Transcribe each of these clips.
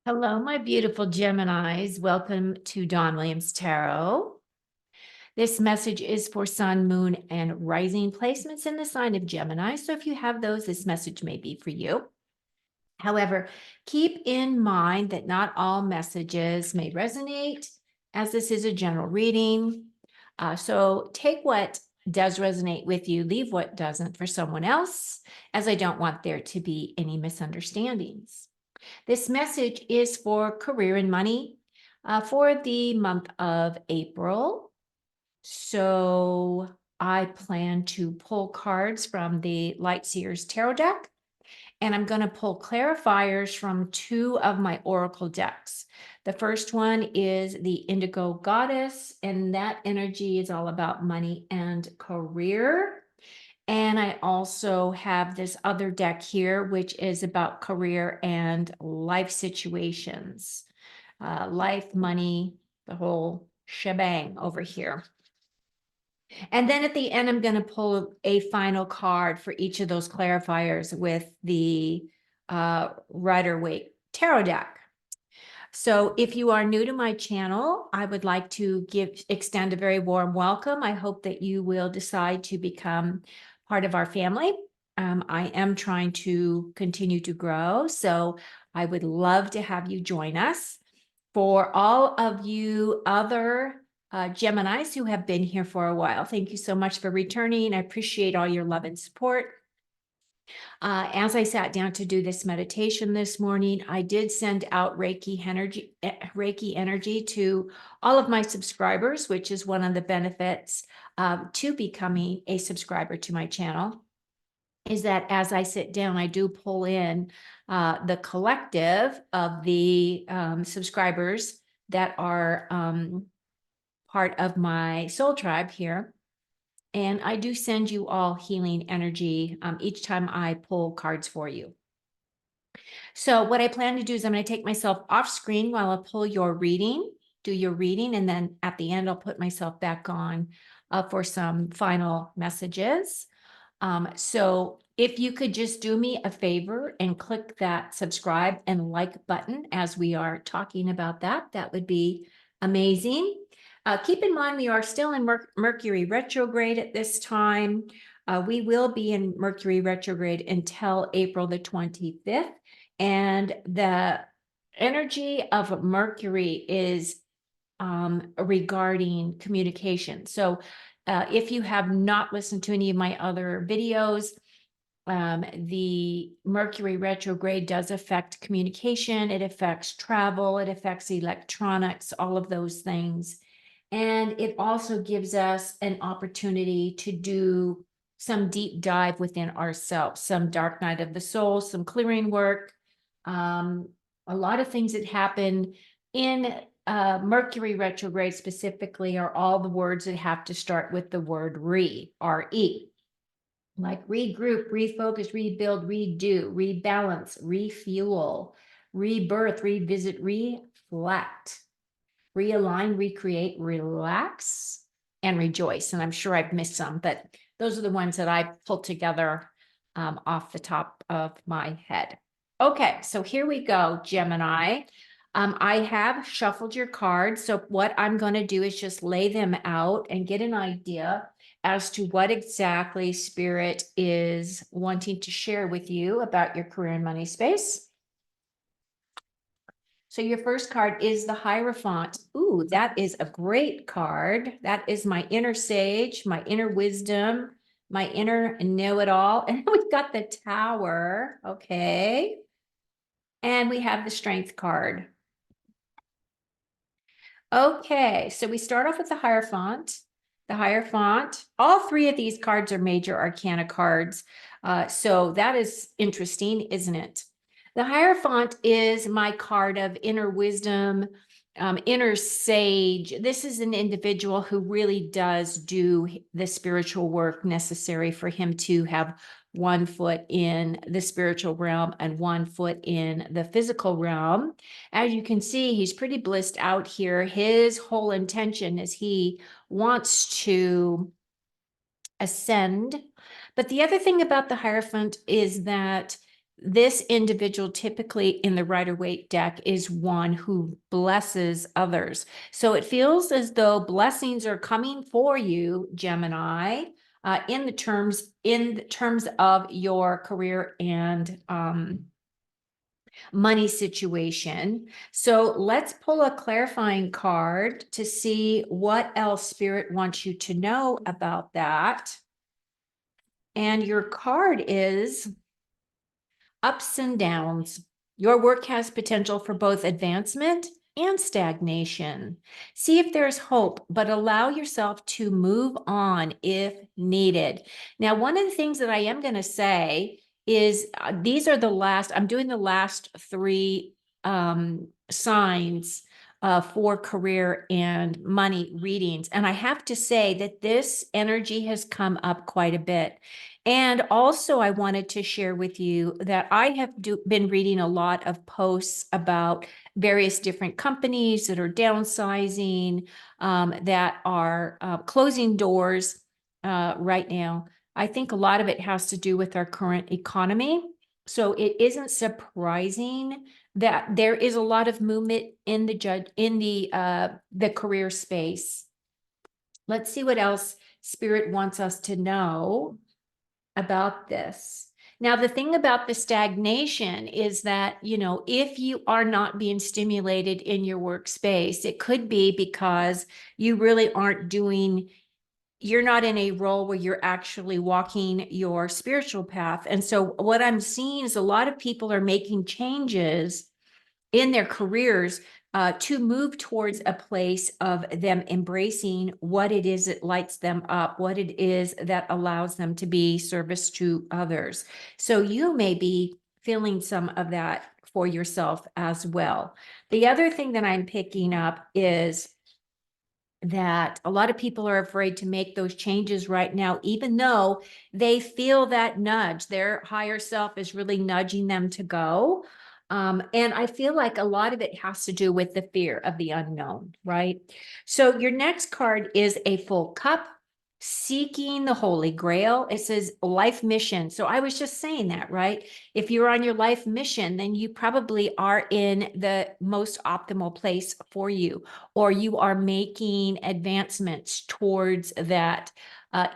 Hello, my beautiful Geminis. Welcome to Dawn Williams Tarot. This message is for Sun, Moon, and Rising placements in the sign of Gemini. So if you have those, this message may be for you. However, keep in mind that not all messages may resonate, as this is a general reading. So take what does resonate with you, leave what doesn't for someone else, as I don't want there to be any misunderstandings. This message is for career and money for the month of April. So I plan to pull cards from the Light Seers Tarot deck, and I'm going to pull clarifiers from two of my oracle decks. The first one is the Indigo Goddess, and that energy is all about money and career. And I also have this other deck here, which is about career and life situations, life, money, the whole shebang over here. And then at the end, I'm going to pull a final card for each of those clarifiers with the Rider-Waite Tarot deck. So if you are new to my channel, I would like to extend a very warm welcome. I hope that you will decide to become part of our family. I am trying to continue to grow, so I would love to have you join us. For all of you other Geminis who have been here for a while, thank you so much for returning. I appreciate all your love and support. As I sat down to do this meditation this morning, I did send out Reiki energy to all of my subscribers, which is one of the benefits to becoming a subscriber to my channel, is that as I sit down, I do pull in the collective of the subscribers that are part of my soul tribe here. And I do send you all healing energy each time I pull cards for you. So what I plan to do is I'm going to take myself off screen while I pull your reading, do your reading, and then at the end, I'll put myself back on for some final messages. So if you could just do me a favor and click that subscribe and like button as we are talking about that, that would be amazing. Keep in mind, we are still in Mercury retrograde at this time. We will be in Mercury retrograde until April the 25th. And the energy of Mercury is regarding communication. So if you have not listened to any of my other videos, the Mercury retrograde does affect communication. It affects travel. It affects electronics, all of those things. And it also gives us an opportunity to do some deep dive within ourselves, some dark night of the soul, some clearing work, a lot of things that happen in Mercury retrograde specifically are all the words that have to start with the word R-E, like regroup, refocus, rebuild, redo, rebalance, refuel, rebirth, revisit, reflect, realign, recreate, relax, and rejoice. And I'm sure I've missed some, but those are the ones that I pulled together off the top of my head. Okay, so here we go, Gemini. I have shuffled your cards. So what I'm going to do is just lay them out and get an idea as to what exactly Spirit is wanting to share with you about your career and money space. So your first card is the Hierophant. Ooh, that is a great card. That is my inner sage, my inner wisdom, my inner know-it-all. And we've got the Tower. Okay. And we have the Strength card. Okay, so we start off with the Hierophant. The Hierophant, all three of these cards are major arcana cards. So that is interesting, isn't it? The Hierophant is my card of inner wisdom, inner sage. This is an individual who really does do the spiritual work necessary for him to have one foot in the spiritual realm and one foot in the physical realm. As you can see, he's pretty blissed out here. His whole intention is he wants to ascend. But the other thing about the Hierophant is that this individual typically in the Rider-Waite deck is one who blesses others. So it feels as though blessings are coming for you, Gemini, in terms of your career and money situation. So let's pull a clarifying card to see what else Spirit wants you to know about that. And your card is ups and downs. Your work has potential for both advancement and stagnation. See if there's hope, but allow yourself to move on if needed. Now, one of the things that I am going to say is these are I'm doing the last three signs for career and money readings. And I have to say that this energy has come up quite a bit. And also, I wanted to share with you that I have been reading a lot of posts about various different companies that are downsizing, that are closing doors right now. I think a lot of it has to do with our current economy. So it isn't surprising that there is a lot of movement in the career space. Let's see what else Spirit wants us to know about this. Now, the thing about the stagnation is that, if you are not being stimulated in your workspace, it could be because you really you're not in a role where you're actually walking your spiritual path. And so what I'm seeing is a lot of people are making changes in their careers to move towards a place of them embracing what it is that lights them up, what it is that allows them to be service to others. So you may be feeling some of that for yourself as well. The other thing that I'm picking up is that a lot of people are afraid to make those changes right now, even though they feel that nudge. Their higher self is really nudging them to go. And I feel like a lot of it has to do with the fear of the unknown, right? So your next card is a full cup, seeking the Holy Grail. It says life mission. So I was just saying that, right? If you're on your life mission, then you probably are in the most optimal place for you, or you are making advancements towards that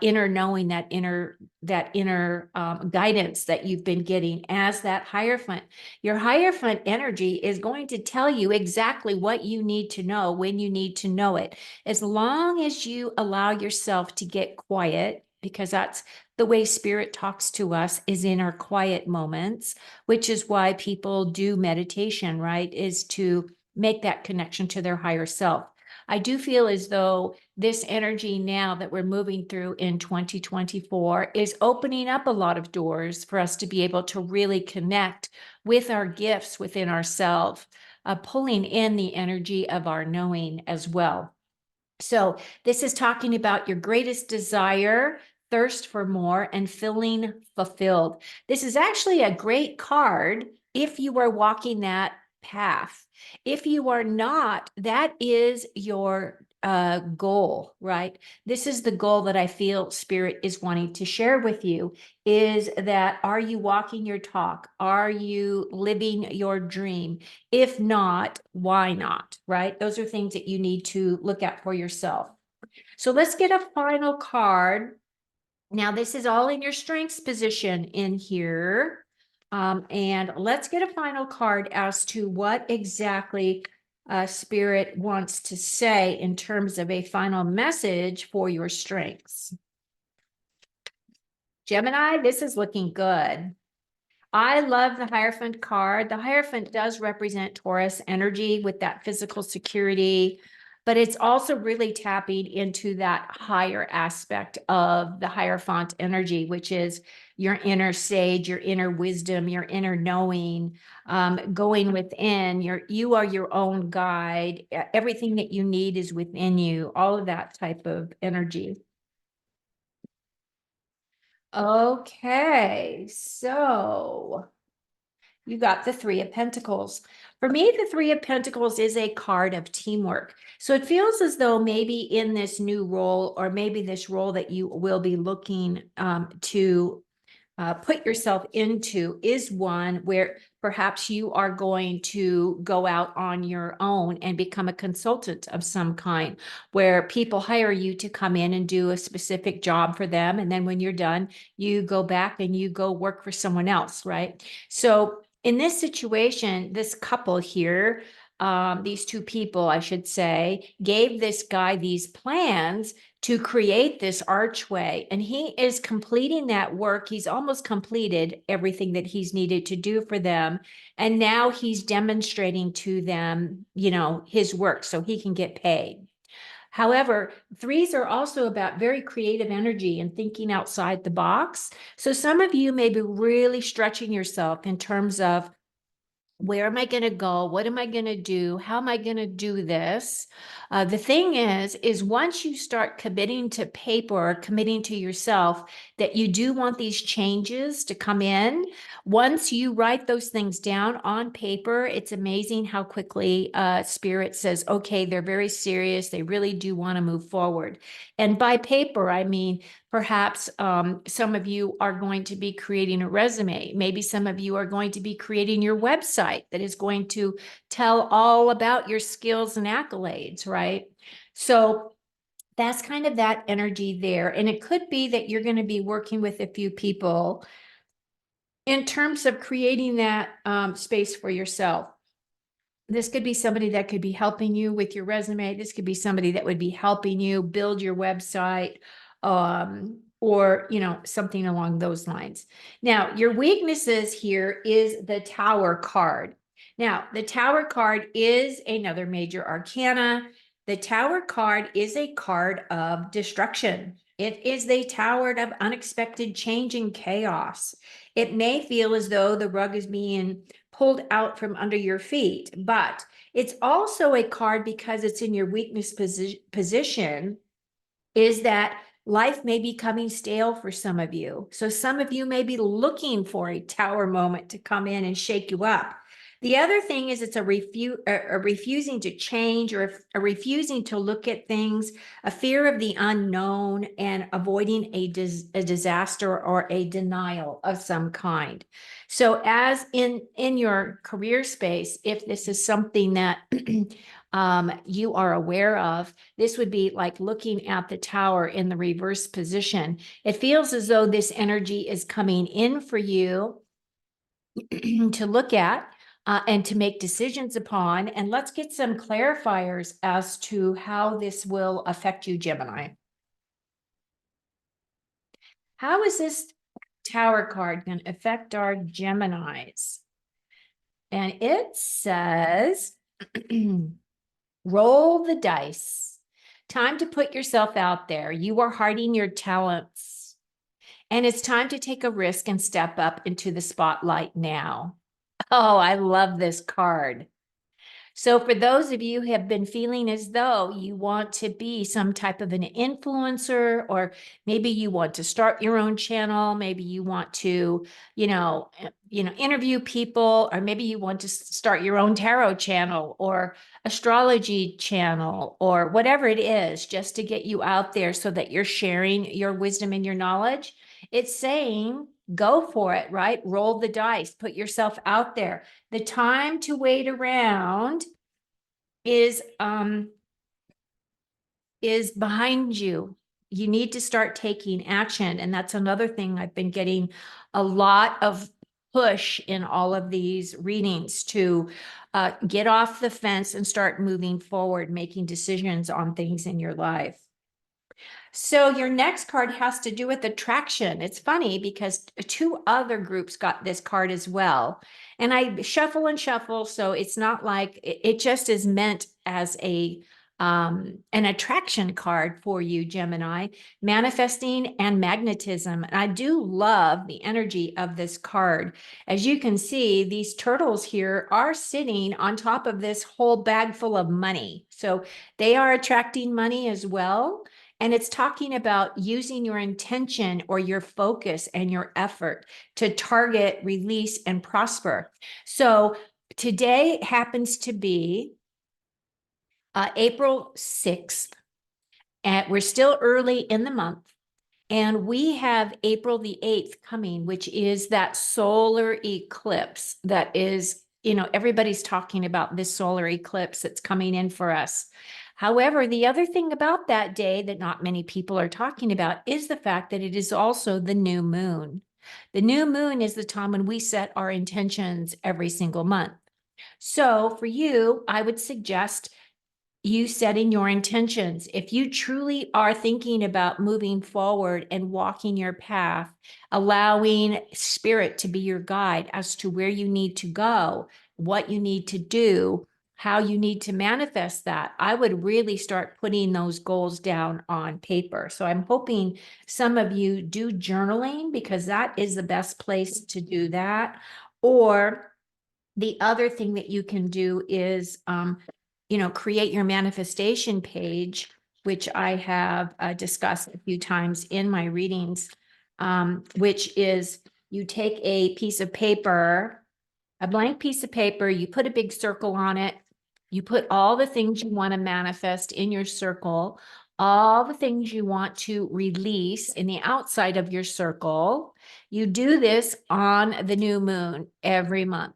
inner knowing, that inner guidance that you've been getting as that Hierophant. Your Hierophant energy is going to tell you exactly what you need to know when you need to know it. As long as you allow yourself to get quiet, because that's the way Spirit talks to us, is in our quiet moments, which is why people do meditation, right? Is to make that connection to their higher self. I do feel as though this energy now that we're moving through in 2024 is opening up a lot of doors for us to be able to really connect with our gifts within ourselves, pulling in the energy of our knowing as well. So this is talking about your greatest desire, thirst for more, and feeling fulfilled. This is actually a great card if you are walking that path. If you are not, that is your goal, right? This is the goal that I feel Spirit is wanting to share with you, is that are you walking your talk? Are you living your dream? If not, why not, right? Those are things that you need to look at for yourself. So let's get a final card. Now, this is all in your strengths position in here. And let's get a final card as to what exactly Spirit wants to say in terms of a final message for your strengths. Gemini, this is looking good. I love the Hierophant card. The Hierophant does represent Taurus energy with that physical security, but it's also really tapping into that higher aspect of the Hierophant energy, which is your inner sage, your inner wisdom, your inner knowing, going within. You are your own guide. Everything that you need is within you, all of that type of energy. Okay, so you got the Three of Pentacles. For me, the Three of Pentacles is a card of teamwork. So it feels as though maybe in this new role, or maybe this role that you will be looking to put yourself into is one where perhaps you are going to go out on your own and become a consultant of some kind, where people hire you to come in and do a specific job for them. And then when you're done, you go back and you go work for someone else, right? So in this situation, this couple here, these two people, I should say, gave this guy these plans to create this archway, and he is completing that work. He's almost completed everything that he's needed to do for them. And now he's demonstrating to them, his work so he can get paid. However, threes are also about very creative energy and thinking outside the box. So some of you may be really stretching yourself in terms of, where am I going to go? What am I going to do? How am I going to do this? The thing is once you start committing to paper or committing to yourself that you do want these changes to come in, once you write those things down on paper, it's amazing how quickly Spirit says, okay, they're very serious. They really do want to move forward. And by paper, I mean, perhaps some of you are going to be creating a resume. Maybe some of you are going to be creating your website that is going to tell all about your skills and accolades, right? So that's kind of that energy there. And it could be that you're going to be working with a few people in terms of creating that space for yourself. This could be somebody that could be helping you with your resume. This could be somebody that would be helping you build your website, or, something along those lines. Now, your weaknesses here is the Tower card. Now, the Tower card is another major arcana. The Tower card is a card of destruction. It is the tower of unexpected change and chaos. It may feel as though the rug is being pulled out from under your feet, but it's also a card, because it's in your weakness position, is that life may be coming stale for some of you. So some of you may be looking for a tower moment to come in and shake you up. The other thing is it's a refusing to change, or a refusing to look at things, a fear of the unknown, and avoiding a disaster or a denial of some kind. So as in your career space, if this is something that you are aware of, this would be like looking at the tower in the reverse position. It feels as though this energy is coming in for you to look at and to make decisions upon. And let's get some clarifiers as to how this will affect you, Gemini. How is this Tower card going to affect our Geminis? And it says, roll the dice. Time to put yourself out there. You are hiding your talents. And it's time to take a risk and step up into the spotlight now. Oh, I love this card. So for those of you who have been feeling as though you want to be some type of an influencer, or maybe you want to start your own channel, maybe you want to, interview people, or maybe you want to start your own tarot channel or astrology channel or whatever it is, just to get you out there so that you're sharing your wisdom and your knowledge. It's saying, go for it, right? Roll the dice, put yourself out there. The time to wait around is behind you. You need to start taking action. And that's another thing I've been getting a lot of push in all of these readings to get off the fence and start moving forward, making decisions on things in your life. So your next card has to do with attraction. It's funny because two other groups got this card as well. And I shuffle and shuffle, so it's not like it just is meant as an attraction card for you, Gemini, manifesting and magnetism. And I do love the energy of this card. As you can see, these turtles here are sitting on top of this whole bag full of money. So they are attracting money as well. And it's talking about using your intention or your focus and your effort to target, release, and prosper. So today happens to be April 6th, and we're still early in the month. And we have April the 8th coming, which is that solar eclipse that is, everybody's talking about this solar eclipse that's coming in for us. However, the other thing about that day that not many people are talking about is the fact that it is also the new moon. The new moon is the time when we set our intentions every single month. So for you, I would suggest you setting your intentions. If you truly are thinking about moving forward and walking your path, allowing spirit to be your guide as to where you need to go, what you need to do, how you need to manifest that, I would really start putting those goals down on paper. So I'm hoping some of you do journaling, because that is the best place to do that. Or the other thing that you can do is, create your manifestation page, which I have discussed a few times in my readings, which is you take a piece of paper, a blank piece of paper, you put a big circle on it, you put all the things you want to manifest in your circle, all the things you want to release in the outside of your circle. You do this on the new moon every month.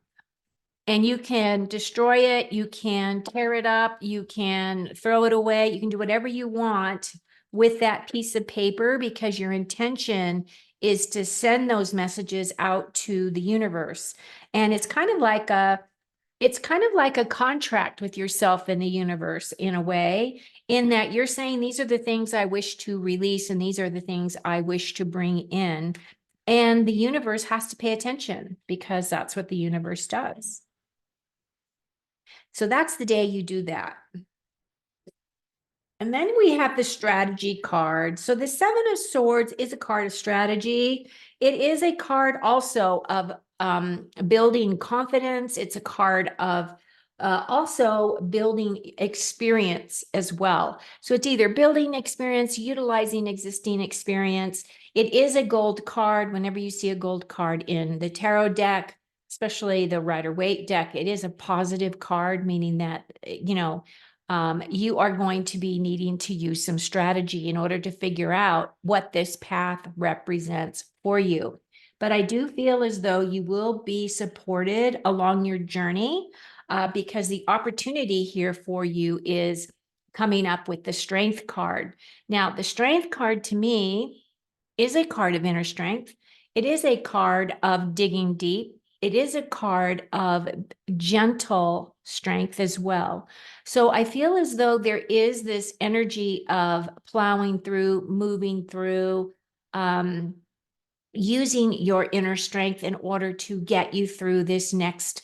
And you can destroy it, you can tear it up, you can throw it away, you can do whatever you want with that piece of paper, because your intention is to send those messages out to the universe. And it's kind of like a contract with yourself and the universe, in a way, in that you're saying, these are the things I wish to release and these are the things I wish to bring in. And the universe has to pay attention, because that's what the universe does. So that's the day you do that. And then we have the strategy card. So the Seven of Swords is a card of strategy. It is a card also of building confidence. It's a card of also building experience as well. So it's either building experience, utilizing existing experience. It is a gold card. Whenever you see a gold card in the tarot deck, especially the Rider-Waite deck, it is a positive card, meaning that, you are going to be needing to use some strategy in order to figure out what this path represents for you. But I do feel as though you will be supported along your journey, because the opportunity here for you is coming up with the Strength card. Now, the Strength card to me is a card of inner strength. It is a card of digging deep. It is a card of gentle strength as well. So I feel as though there is this energy of plowing through, moving through, using your inner strength in order to get you through this next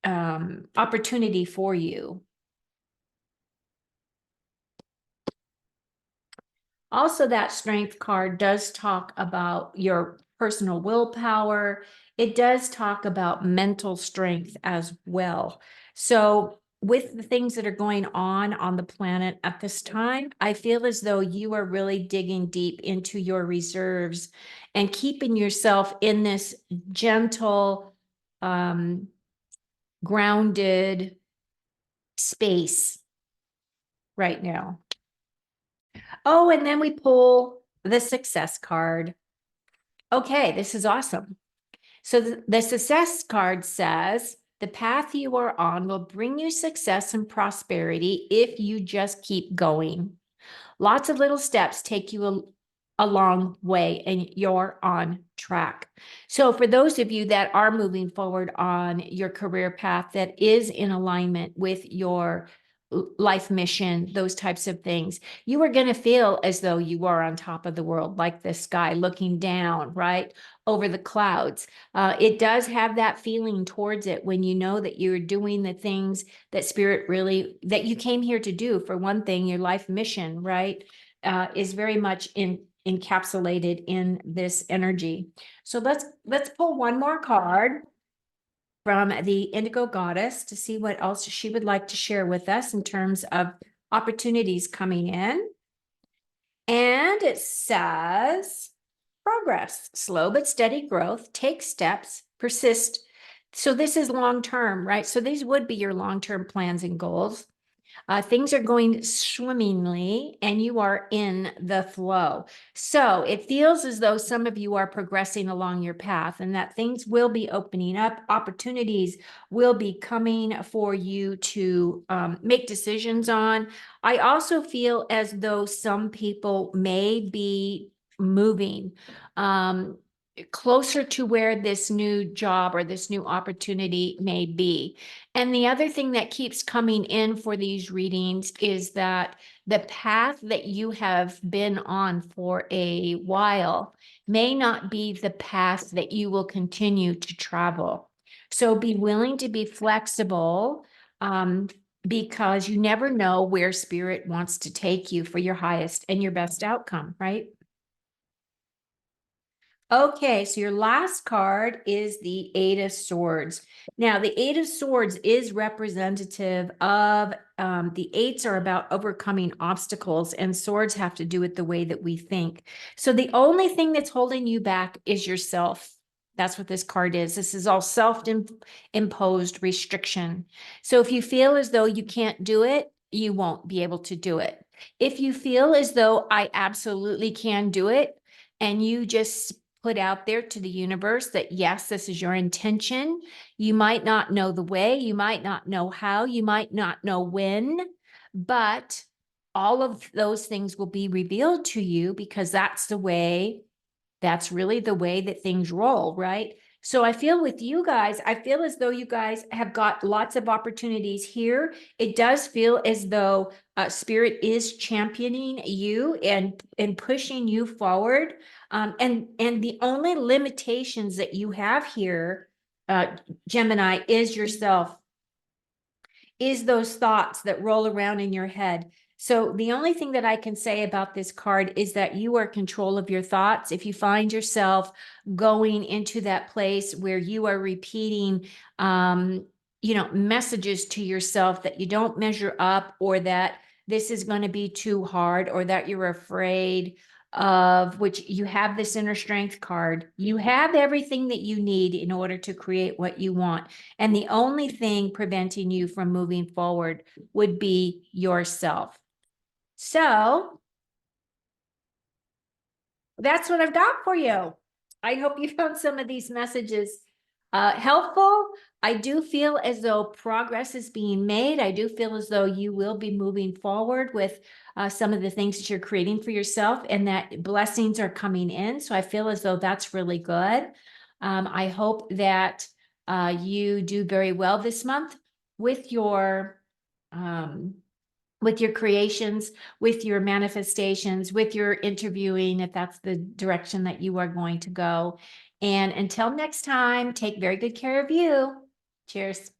opportunity for you. Also, that Strength card does talk about your personal willpower. It does talk about mental strength as well. So with the things that are going on the planet at this time, I feel as though you are really digging deep into your reserves and keeping yourself in this gentle, grounded space right now. Oh, and then we pull the Success card. Okay, this is awesome. So the Success card says, the path you are on will bring you success and prosperity if you just keep going. Lots of little steps take you a long way, and you're on track. So for those of you that are moving forward on your career path that is in alignment with your life mission, those types of things, you are going to feel as though you are on top of the world, like this guy looking down, right, over the clouds. It does have that feeling towards it when you know that you're doing the things that spirit really, that you came here to do. For one thing, your life mission, right, is very much encapsulated in this energy. So let's pull one more card from the Indigo Goddess to see what else she would like to share with us in terms of opportunities coming in. And it says, progress, slow but steady growth, take steps, persist. So this is long-term, right? So these would be your long-term plans and goals. Things are going swimmingly and you are in the flow. So it feels as though some of you are progressing along your path and that things will be opening up. Opportunities will be coming for you to make decisions on. I also feel as though some people may be moving closer to where this new job or this new opportunity may be. And the other thing that keeps coming in for these readings is that the path that you have been on for a while may not be the path that you will continue to travel. So be willing to be flexible, because you never know where spirit wants to take you for your highest and your best outcome, right? Okay, so your last card is the Eight of Swords. Now, the Eight of Swords is representative of the eights are about overcoming obstacles, and swords have to do with the way that we think. So the only thing that's holding you back is yourself. That's what this card is. This is all self-imposed restriction. So if you feel as though you can't do it, you won't be able to do it. If you feel as though I absolutely can do it, and you just put out there to the universe that, yes, this is your intention. You might not know the way, you might not know how, you might not know when, but all of those things will be revealed to you because that's really the way that things roll, right? So I feel with you guys, I feel as though you guys have got lots of opportunities here. It does feel as though spirit is championing you and pushing you forward. And the only limitations that you have here, Gemini, is yourself, is those thoughts that roll around in your head. So the only thing that I can say about this card is that you are in control of your thoughts. If you find yourself going into that place where you are repeating, messages to yourself that you don't measure up, or that this is going to be too hard, or that you're afraid of, which you have this inner strength card, you have everything that you need in order to create what you want. And the only thing preventing you from moving forward would be yourself. So that's what I've got for you. I hope you found some of these messages helpful. I do feel as though progress is being made. I do feel as though you will be moving forward with some of the things that you're creating for yourself, and that blessings are coming in. So I feel as though that's really good. I hope that you do very well this month with your creations, with your manifestations, with your interviewing, if that's the direction that you are going to go. And until next time, take very good care of you. Cheers.